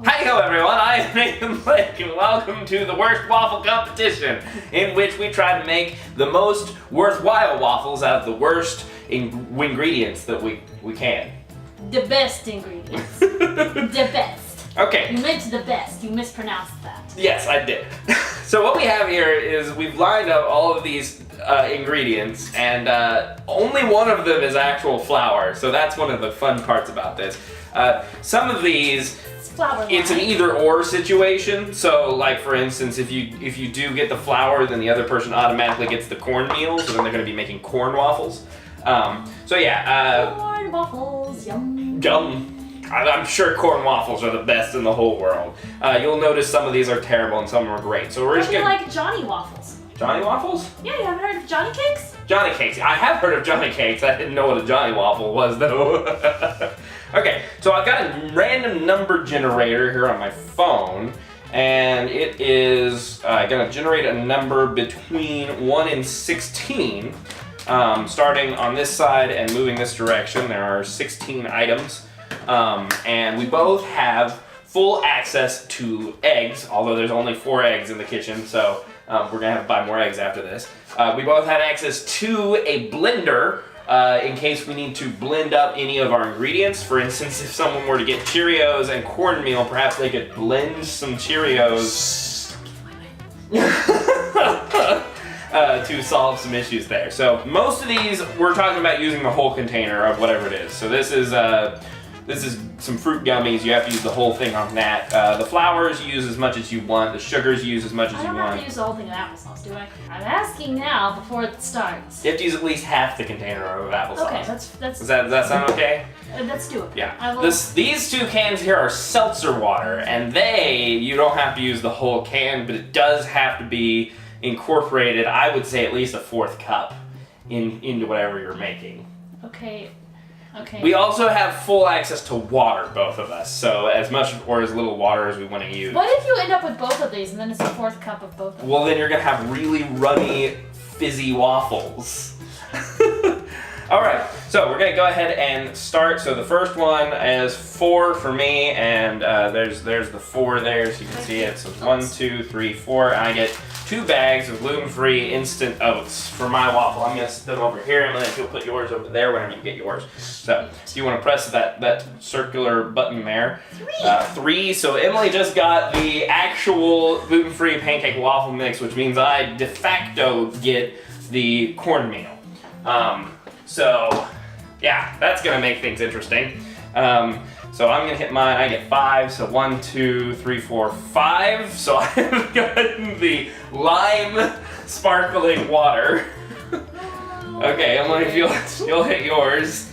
Hi-ho everyone, I am Nathan Blake and welcome to the Worst Waffle Competition, in which we try to make the most worthwhile waffles out of the worst ingredients that we can. The best ingredients. The best. Okay. You meant the best, you mispronounced that. Yes, I did. So what we have here is we've lined up all of these ingredients and only one of them is actual flour, so that's one of the fun parts about this. Some of these, it's an either-or situation. So, like for instance, if you do get the flour, then the other person automatically gets the cornmeal. So then they're going to be making corn waffles. So yeah. Corn waffles, yum. Yum. I'm sure corn waffles are the best in the whole world. You'll notice some of these are terrible and some are great. So we're just gonna like Johnny waffles. Johnny waffles? Yeah, you haven't heard of Johnny cakes? Johnny cakes. I have heard of Johnny cakes. I didn't know what a Johnny waffle was though. Okay, so I've got a random number generator here on my phone, and it is going to generate a number between 1 and 16. Starting on this side and moving this direction, there are 16 items, and we both have full access to eggs, although there's only 4 eggs in the kitchen, so we're going to have to buy more eggs after this. We both have access to a blender, in case we need to blend up any of our ingredients. For instance, if someone were to get Cheerios and cornmeal, perhaps they could blend some Cheerios to solve some issues there. So most of these, we're talking about using the whole container of whatever it is. So this is some fruit gummies. You have to use the whole thing on that. The flours you use as much as you want. The sugars you use as much as you want. I don't have to use the whole thing of applesauce, do I? I'm asking now before it starts. You have to use at least half the container of applesauce. Okay, that's. Does that sound okay? Let's do it. Yeah. These 2 cans here are seltzer water, and you don't have to use the whole can, but it does have to be incorporated, I would say at least a 4th cup into whatever you're making. Okay. Okay. We also have full access to water, both of us, so as much or as little water as we want to use. What if you end up with both of these and then it's a 4th cup of both of them? Well, then you're going to have really runny, fizzy waffles. Alright, so we're going to go ahead and start. So the first one is 4 for me, and there's the 4 there, so you can see it. So it's 1, 2, 3, 4, and I get 2 bags of gluten-free instant oats for my waffle. I'm going to sit them over here, and then you'll put yours over there whenever you get yours. So you want to press that circular button there. 3. So Emily just got the actual gluten-free pancake waffle mix, which means I de facto get the cornmeal. So, yeah, that's gonna make things interesting. So I'm gonna hit mine, I get 5, so 1, 2, 3, 4, 5. So I've gotten the lime sparkling water. Okay, Emily, if you'll hit yours.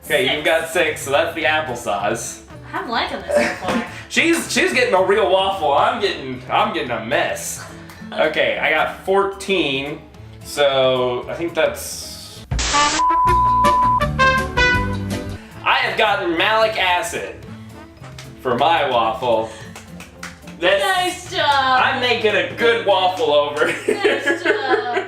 Okay, 6. You've got 6, so that's the applesauce. I'm liking this so far. She's getting a real waffle, I'm getting a mess. Okay, I got 14, so I think that's... I have gotten malic acid for my waffle. Nice job! I'm making a good waffle over here. Nice job!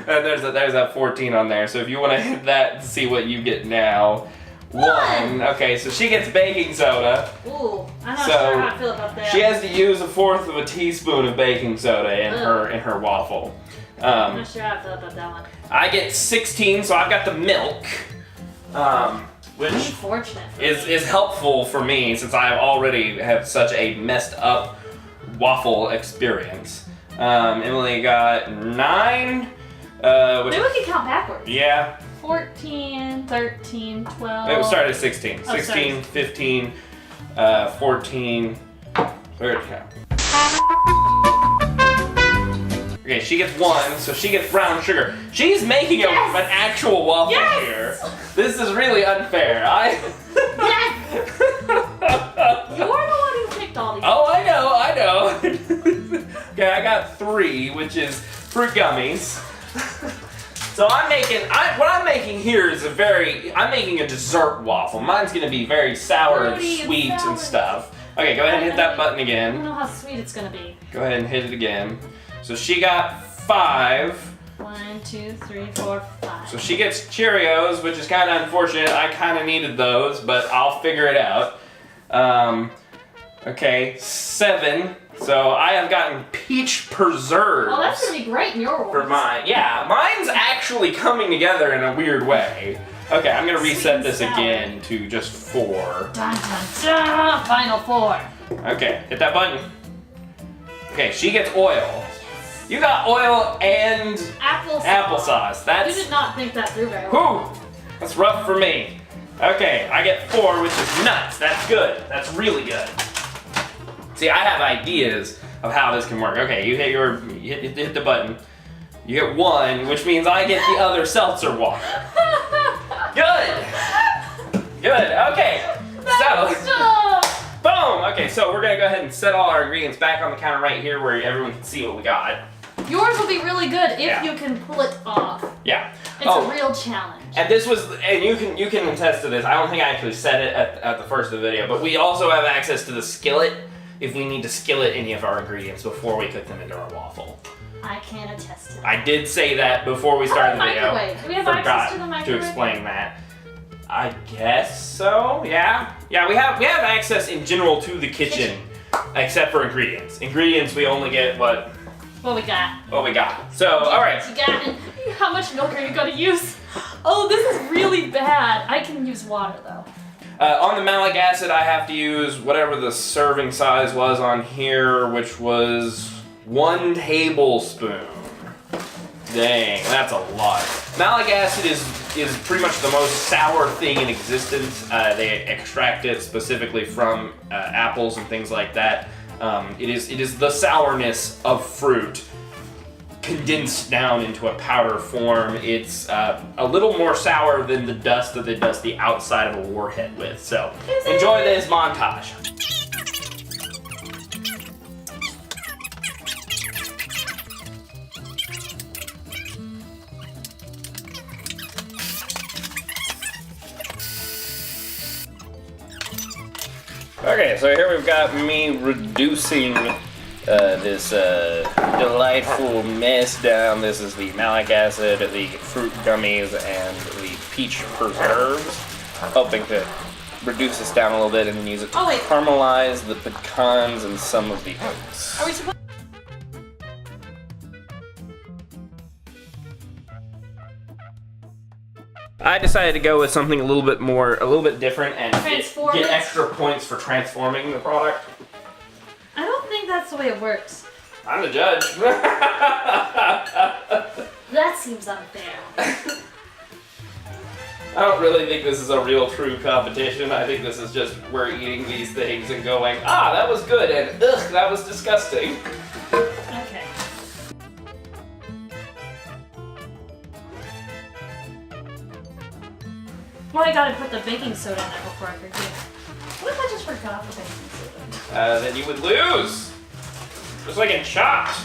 And there's that 14 on there, so if you want to hit that to see what you get now. 1. Okay, so she gets baking soda. Ooh, I'm not sure how I feel about that. She has to use 1/4 of a teaspoon of baking soda in her waffle. I'm not sure how I feel about that one. I get 16, so I've got the milk, which is helpful for me since I already have such a messed up waffle experience. Emily got 9. Maybe we can count backwards. Yeah. 14, 13, 12. It started at 16. Oh, 16, 15, 14, 13. Okay, she gets 1, so she gets brown sugar. She's making an actual waffle here. This is really unfair. Yes! You're the one who picked all these. Oh, I know. Okay, I got 3, which is fruit gummies. So what I'm making here is I'm making a dessert waffle. Mine's gonna be very sour and sweet and stuff. Okay, go ahead and hit that button again. I don't know how sweet it's gonna be. Go ahead and hit it again. So she got 5. 1, 2, 3, 4, 5. So she gets Cheerios, which is kind of unfortunate. I kind of needed those, but I'll figure it out. Okay, 7. So I have gotten peach preserves. Oh, that's gonna be great in your world. For mine. Yeah, mine's actually coming together in a weird way. Okay, I'm gonna reset this again to just 4. Dun, dun, dun. Final 4. Okay, hit that button. Okay, she gets oil. You got oil and applesauce. You did not think that through very Whew, well. that's rough for me. Okay, I get 4, which is nuts. That's good. That's really good. See, I have ideas of how this can work. Okay, you hit the button. You get 1, which means I get the other seltzer water. Good. Good. Okay. So, boom. Okay, so we're gonna go ahead and set all our ingredients back on the counter right here, where everyone can see what we got. Yours will be really good if you can pull it off. Yeah. It's a real challenge. And this was, and you can attest to this. I don't think I actually said it at the first of the video, but we also have access to the skillet if we need to skillet any of our ingredients before we cook them into our waffle. I can attest to that. I did say that before we started the video. Microwave. Do we have access to the microwave? To explain that. I guess so. Yeah. Yeah, we have access in general to the kitchen, except for ingredients. Ingredients we only get what we got. What we got. So, all right. What you got, and how much milk are you gonna use? Oh, this is really bad. I can use water though. On the malic acid, I have to use whatever the serving size was on here, which was 1 tablespoon. Dang, that's a lot. Malic acid is pretty much the most sour thing in existence. They extract it specifically from apples and things like that. It is the sourness of fruit condensed down into a powder form. It's a little more sour than the dust that they dust the outside of a warhead with. So enjoy this montage. Okay, so here we've got me reducing this delightful mess down. This is the malic acid, the fruit gummies, and the peach preserves. Hoping to reduce this down a little bit and then use it to caramelize the pecans and some of the oats. Are we supposed? I decided to go with something a little bit different and get extra points for transforming the product. I don't think that's the way it works. I'm the judge. That seems unfair. I don't really think this is a real true competition. I think this is just we're eating these things and going, ah, that was good, and ugh, that was disgusting. Okay. Well, I gotta put the baking soda in there before I forget. What if I just forgot the baking soda? Then you would lose. Just like in Chopped.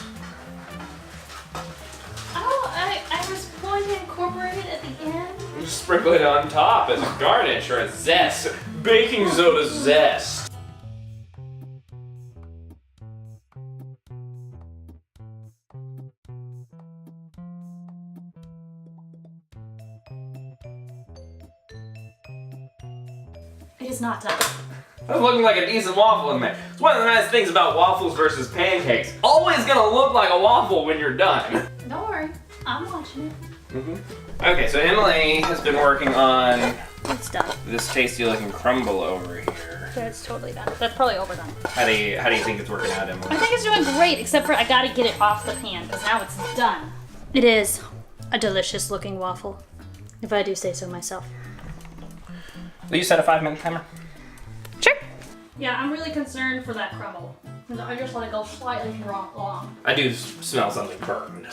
Oh, I was going to incorporate it at the end. You just sprinkle it on top as a garnish or a zest. Baking soda zest. It is not done. That's looking like a decent waffle in there. It's one of the nice things about waffles versus pancakes. Always gonna look like a waffle when you're done. Don't worry, I'm watching it. Okay, so Emily has been working on It's done. this tasty looking crumble over here. Okay, it's totally done. That's probably overdone. How do you think it's working out, Emily? I think it's doing great, except for I gotta get it off the pan, because now it's done. It is a delicious looking waffle, if I do say so myself. Will you set a 5-minute timer? Sure. Yeah, I'm really concerned for that crumble. I just let it go slightly long. I do smell something burned.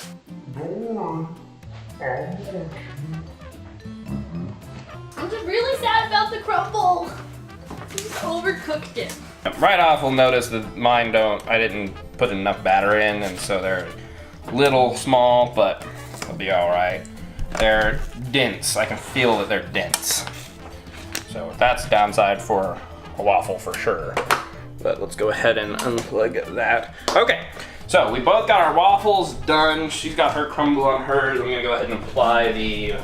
I'm just really sad about the crumble. I just overcooked it. Right off, we'll notice that mine I didn't put enough batter in, and so they're little small, but they'll be all right. They're dense. I can feel that they're dense. So that's a downside for a waffle for sure. But let's go ahead and unplug that. Okay, so we both got our waffles done. She's got her crumble on hers. I'm gonna go ahead and apply the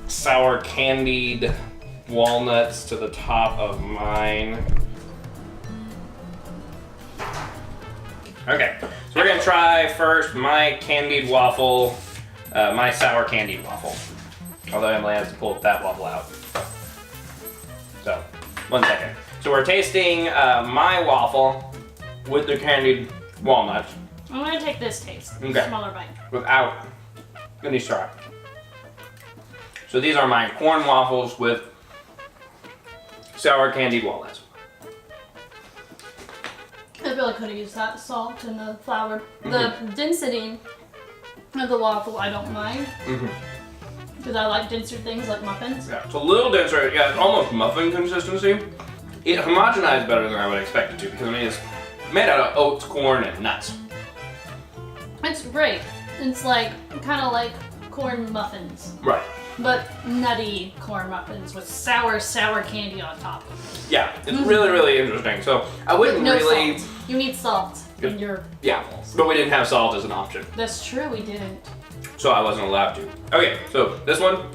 sour candied walnuts to the top of mine. Okay, so we're gonna try first my candied waffle, my sour candied waffle. Although Emily has to pull that waffle out. So, 1 second. So we're tasting my waffle with the candied walnuts. I'm gonna take this taste. Okay. Smaller bite. Without any syrup. So these are my corn waffles with sour candied walnuts. I really could have used that salt and the flour. The density of the waffle I don't mind. Because I like denser things like muffins. Yeah, it's a little denser. Yeah, it's almost muffin consistency. It homogenized better than I would expect it to because I mean it's made out of oats, corn, and nuts. It's great. It's like kind of like corn muffins, Right. but nutty corn muffins with sour candy on top. Yeah, it's really, really interesting. So I wouldn't No really. salt. You need salt in your waffles. But we didn't have salt as an option, That's true. We didn't. so I wasn't allowed to. Okay, so this one.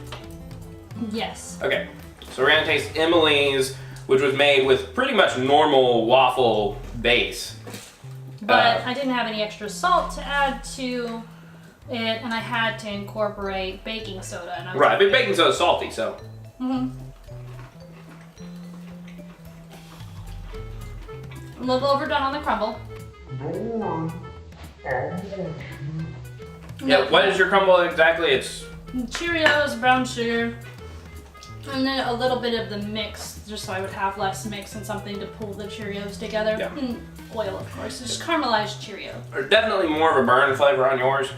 Yes. Okay, so we're gonna taste Emily's, which was made with pretty much normal waffle base. But I didn't have any extra salt to add to it, and I had to incorporate baking soda. And I was Right, but baking soda is salty, so. A little overdone on the crumble. Yeah, what is your crumble exactly? It's. Cheerios, brown sugar, and then a little bit of the mix, just so I would have less mix and something to pull the Cheerios together. Yeah. And oil, of course. Just caramelized Cheerio. There's definitely more of a burn flavor on yours,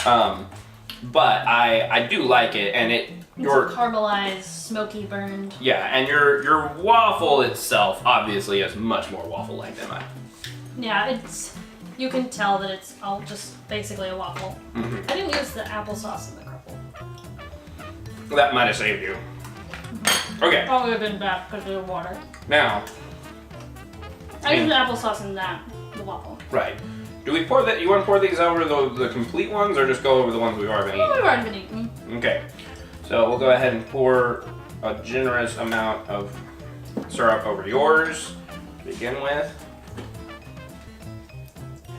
but I do like it, and It's caramelized, smoky, burned. Yeah, and your waffle itself obviously is much more waffle-like than mine. Yeah, it's. You can tell that it's all just basically a waffle. I didn't use the applesauce in the crumble. That might have saved you. Okay, Probably would have been bad because of the water. now, I used the applesauce in the waffle. right. Do we pour that? You want to pour these over the complete ones, or just go over the ones we've already Oh, eaten? we've already been eating. Okay, so we'll go ahead and pour a generous amount of syrup over yours to begin with.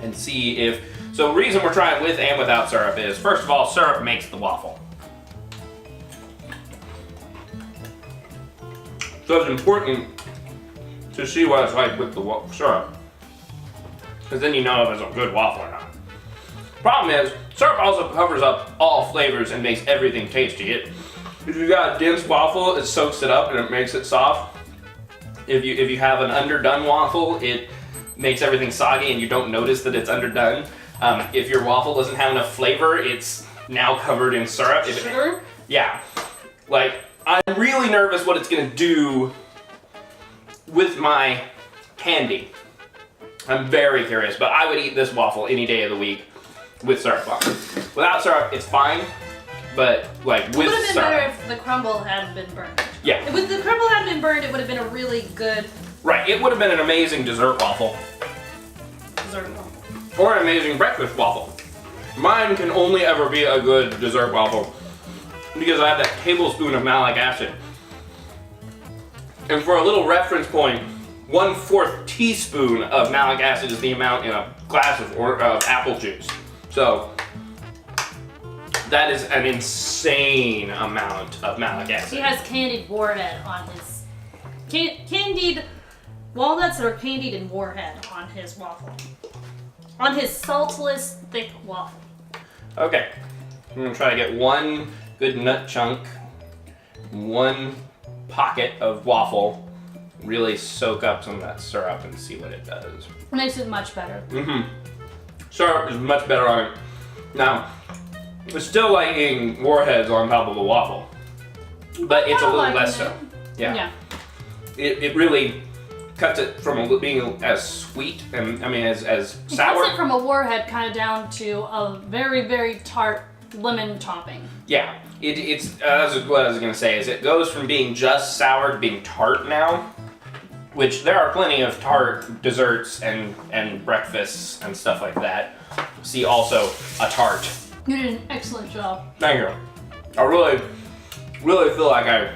And see if, so the reason we're trying with and without syrup is, first of all, syrup makes the waffle. So it's important to see what it's like with the syrup. Because then you know if it's a good waffle or not. Problem is, syrup also covers up all flavors and makes everything tasty. If you've got a dense waffle, it soaks it up and it makes it soft. If you have an underdone waffle, it makes everything soggy and you don't notice that it's underdone. If your waffle doesn't have enough flavor, it's now covered in syrup. Sugar? Yeah. Like, I'm really nervous what it's gonna do with my candy. I'm very curious, but I would eat this waffle any day of the week with syrup on it. Without syrup, it's fine, but like with It would have been syrup. better if the crumble hadn't been burned. Yeah. If the crumble hadn't been burned, it would have been a really good Right, it would have been an amazing dessert waffle. dessert waffle. Or an amazing breakfast waffle. Mine can only ever be a good dessert waffle because I have that tablespoon of malic acid. And for a little reference point, 1/4 teaspoon of malic acid is the amount in a glass of apple juice. So that is an insane amount of malic acid. He has candied warhead on his candied walnuts that are candied in warhead on his waffle. On his saltless, thick waffle. Okay, I'm gonna try to get one good nut chunk, one pocket of waffle, really soak up some of that syrup and see what it does. Makes it much better. Syrup is much better on it. Now, it's still like eating warheads on top of a waffle, but it's a little liking less it. so. Yeah. Yeah. It really cuts it from being as sweet and as It sour. cuts it from a warhead kind of down to a very, very tart lemon topping. Yeah, it's that's what I was gonna say. Is it goes from being just sour to being tart now, which there are plenty of tart desserts and breakfasts and stuff like that. See also a tart. You did an excellent job. Thank you. I really feel like I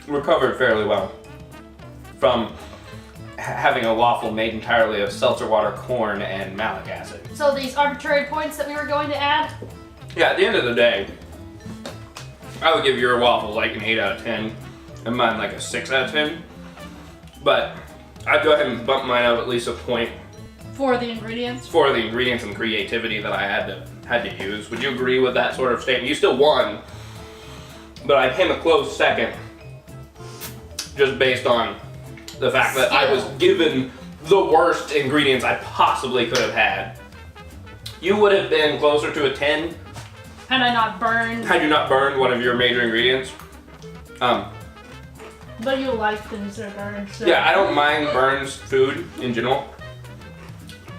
recovered fairly well from having a waffle made entirely of seltzer water, corn, and malic acid. So these arbitrary points that we were going to add? Yeah, at the end of the day, I would give your waffle like an 8 out of 10, and mine like a 6 out of 10. But I'd go ahead and bump mine up at least a point For the ingredients? for the ingredients and creativity that I had to use. Would you agree with that sort of statement? You still won, but I came a close second, just based on the fact that I was given the worst ingredients I possibly could have had. You would have been closer to a 10 Had I not burned? had you not burned one of your major ingredients. But you like things that are burned, so. Yeah, I don't mind burns food in general.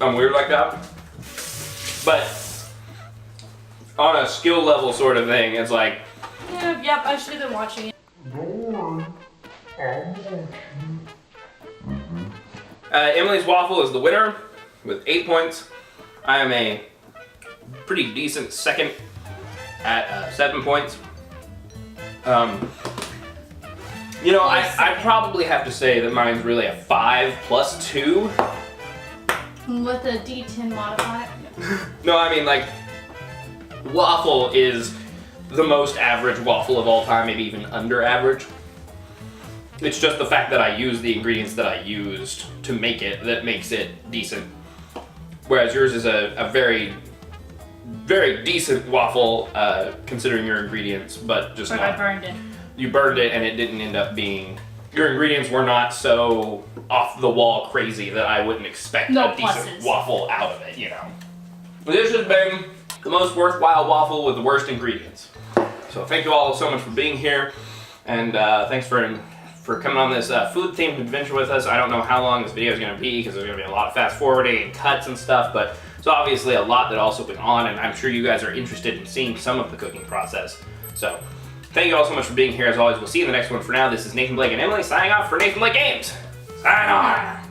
I'm weird like that. But on a skill level sort of thing, it's like, Yeah, yep, I should have been watching it. Emily's waffle is the winner with 8 points. I am a pretty decent second at 7 points. You know, I probably have to say that mine's really a 5 plus 2. With a D10 modifier. No, I mean like, waffle is the most average waffle of all time, maybe even under average. It's just the fact that I used the ingredients that I used to make it that makes it decent. Whereas yours is a very, very decent waffle, considering your ingredients, but just But not. I burned it. You burned it and it didn't end up being, your ingredients were not so off the wall crazy that I wouldn't expect No a decent pluses. waffle out of it, you know. This has been the most worthwhile waffle with the worst ingredients. So thank you all so much for being here, and thanks for coming on this food-themed adventure with us. I don't know how long this video is going to be because there's going to be a lot of fast-forwarding and cuts and stuff, but it's obviously a lot that also went on, and I'm sure you guys are interested in seeing some of the cooking process. So thank you all so much for being here. As always, we'll see you in the next one. For now, this is Nathan Blake and Emily signing off for Nathanblakegames. Sign on!